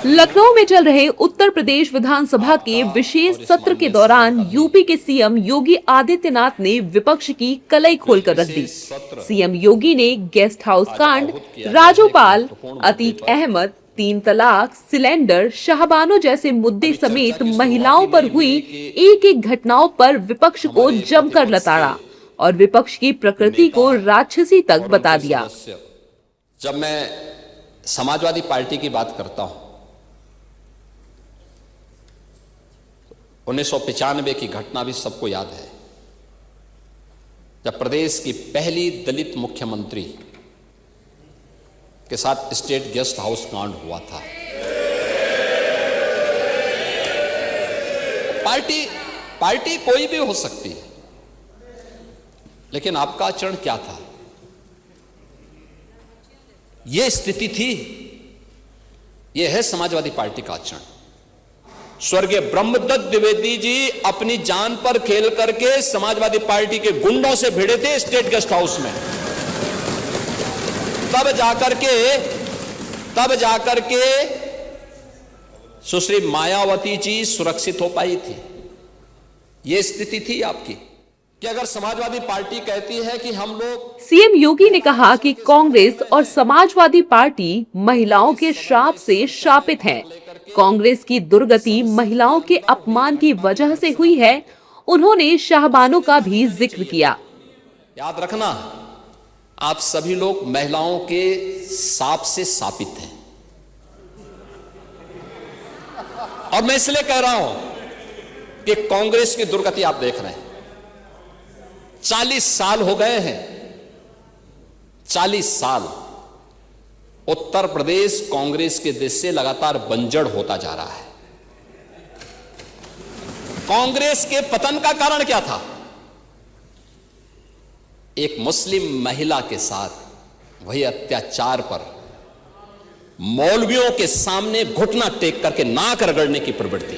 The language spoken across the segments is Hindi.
लखनऊ में चल रहे उत्तर प्रदेश विधानसभा के विशेष सत्र के दौरान यूपी के सीएम योगी आदित्यनाथ ने विपक्ष की कलई खोलकर रख दी। सीएम योगी ने गेस्ट हाउस कांड, राजोपाल, अतीक अहमद, 3 तलाक, सिलेंडर, शाहबानो जैसे मुद्दे समेत महिलाओं पर हुई एक एक घटनाओं पर विपक्ष को जमकर लताड़ा और विपक्ष की प्रकृति को राक्षसी तक बता दिया। जब मैं समाजवादी पार्टी की बात करता हूं, 1995 की घटना भी सबको याद है, जब प्रदेश की पहली दलित मुख्यमंत्री के साथ स्टेट गेस्ट हाउस कांड हुआ था। पार्टी कोई भी हो सकती है, लेकिन आपका आचरण क्या था? यह स्थिति थी। यह है समाजवादी पार्टी का आचरण। स्वर्गीय ब्रह्मदत्त द्विवेदी जी अपनी जान पर खेल करके समाजवादी पार्टी के गुंडों से भिड़े थे स्टेट गेस्ट हाउस में। तब जाकर के सुश्री मायावती जी सुरक्षित हो पाई थी। यह स्थिति थी आपकी कि अगर समाजवादी पार्टी कहती है कि हम लोग। सीएम योगी ने कहा कि कांग्रेस और समाजवादी पार्टी महिलाओं के श्राप से शापित हैं। कांग्रेस की दुर्गति महिलाओं के अपमान की वजह से हुई है। उन्होंने शाहबानो का भी जिक्र किया। याद रखना, आप सभी लोग महिलाओं के शाप से शापित हैं। और मैं इसलिए कह रहा हूं कि कांग्रेस की दुर्गति आप देख रहे हैं। 40 साल हो गए हैं, 40 साल उत्तर प्रदेश कांग्रेस के देश से लगातार बंजर होता जा रहा है। कांग्रेस के पतन का कारण क्या था? एक मुस्लिम महिला के साथ वही अत्याचार पर मौलवियों के सामने घुटना टेक करके नाक रगड़ने की प्रवृत्ति।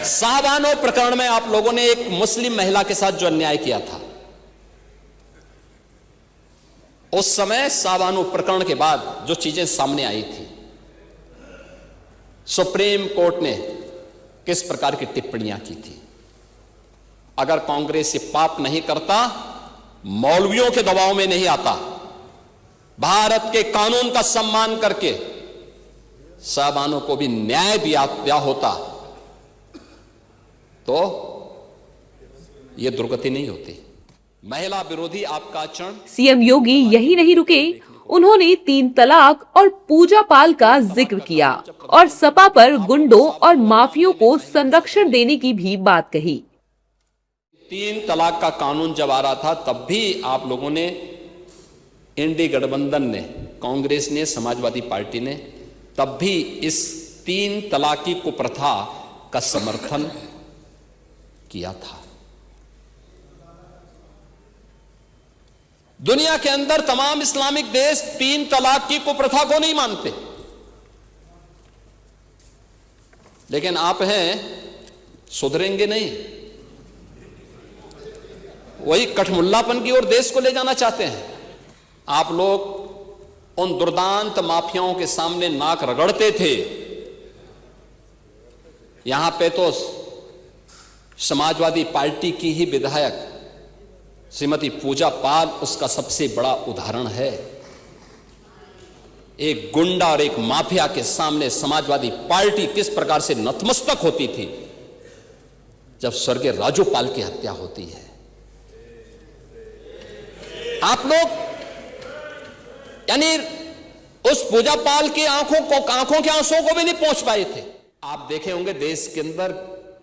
शाहबानो प्रकरण में आप लोगों ने एक मुस्लिम महिला के साथ जो अन्याय किया था, उस समय शाहबानो प्रकरण के बाद जो चीजें सामने आई थी, सुप्रीम कोर्ट ने किस प्रकार की टिप्पणियां की थी। अगर कांग्रेस ये पाप नहीं करता, मौलवियों के दबाव में नहीं आता, भारत के कानून का सम्मान करके शाहबानो को भी न्याय दिया होता, तो यह दुर्गति नहीं होती। महिला विरोधी आपका आचरण। सीएम योगी यही नहीं रुके, उन्होंने 3 तलाक और पूजा पाल का जिक्र किया और सपा पर गुंडों और माफियों को संरक्षण देने की भी बात कही। 3 तलाक का कानून जब आ रहा था, तब भी आप लोगों ने, इंडी गठबंधन ने, कांग्रेस ने, समाजवादी पार्टी ने, तब भी इस 3 तलाक की कुप्रथा का समर्थन किया था। दुनिया के अंदर तमाम इस्लामिक देश 3 तलाक की कुप्रथा को नहीं मानते, लेकिन आप हैं, सुधरेंगे नहीं, वही कठमुल्लापन की ओर देश को ले जाना चाहते हैं। आप लोग उन दुर्दांत माफियाओं के सामने नाक रगड़ते थे। यहां पे तो समाजवादी पार्टी की ही विधायक श्रीमती पूजा पाल उसका सबसे बड़ा उदाहरण है। एक गुंडा और एक माफिया के सामने समाजवादी पार्टी किस प्रकार से नतमस्तक होती थी जब स्वर्गीय राजोपाल की हत्या होती है। आप लोग यानी उस पूजा पाल की आंखों के आंसुओं को भी नहीं पहुंच पाए थे। आप देखे होंगे देश के अंदर।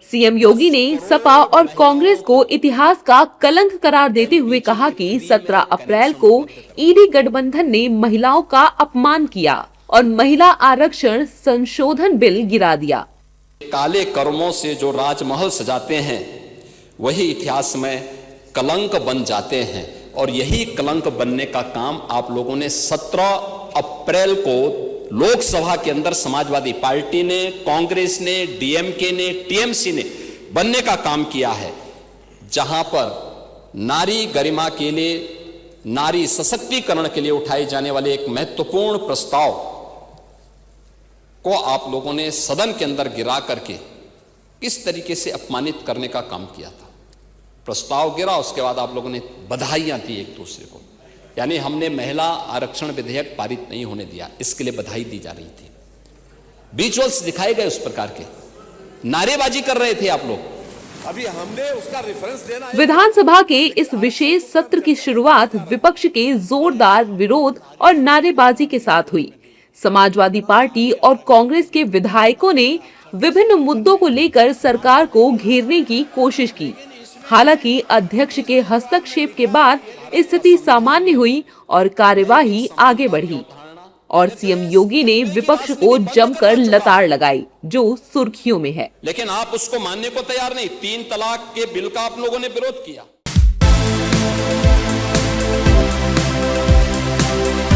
सीएम योगी ने सपा और कांग्रेस को इतिहास का कलंक करार देते हुए कहा कि 17 अप्रैल को ईडी गठबंधन ने महिलाओं का अपमान किया और महिला आरक्षण संशोधन बिल गिरा दिया। काले कर्मों से जो राजमहल सजाते हैं, वही इतिहास में कलंक बन जाते हैं, और यही कलंक बनने का काम आप लोगों ने 17 अप्रैल को लोकसभा के अंदर समाजवादी पार्टी ने, कांग्रेस ने, डीएमके ने, टीएमसी ने बनने का काम किया है, जहां पर नारी गरिमा के लिए नारी सशक्तिकरण के लिए उठाए जाने वाले एक महत्वपूर्ण प्रस्ताव को आप लोगों ने सदन के अंदर गिरा करके किस तरीके से अपमानित करने का काम किया था। प्रस्ताव गिरा, उसके बाद आप लोगों ने बधाइयां दी एक दूसरे को, यानी हमने महिला आरक्षण विधेयक पारित नहीं होने दिया, इसके लिए बधाई दी जा रही थी। विजुअल्स दिखाए गए उस प्रकार के, नारेबाजी कर रहे थे आप लोग। अभी हमने उसका रेफरेंस देना है। विधानसभा के इस विशेष सत्र की शुरुआत विपक्ष के जोरदार विरोध और नारेबाजी के साथ हुई। समाजवादी पार्टी और कांग्रेस के विधायकों ने विभिन्न मुद्दों को लेकर सरकार को घेरने की कोशिश की। हालांकि अध्यक्ष के हस्तक्षेप के बाद स्थिति सामान्य हुई और कार्यवाही आगे बढ़ी और सीएम योगी ने विपक्ष को जमकर लताड़ लगाई, जो सुर्खियों में है। लेकिन आप उसको मानने को तैयार नहीं। 3 तलाक के बिल का आप लोगों ने विरोध किया।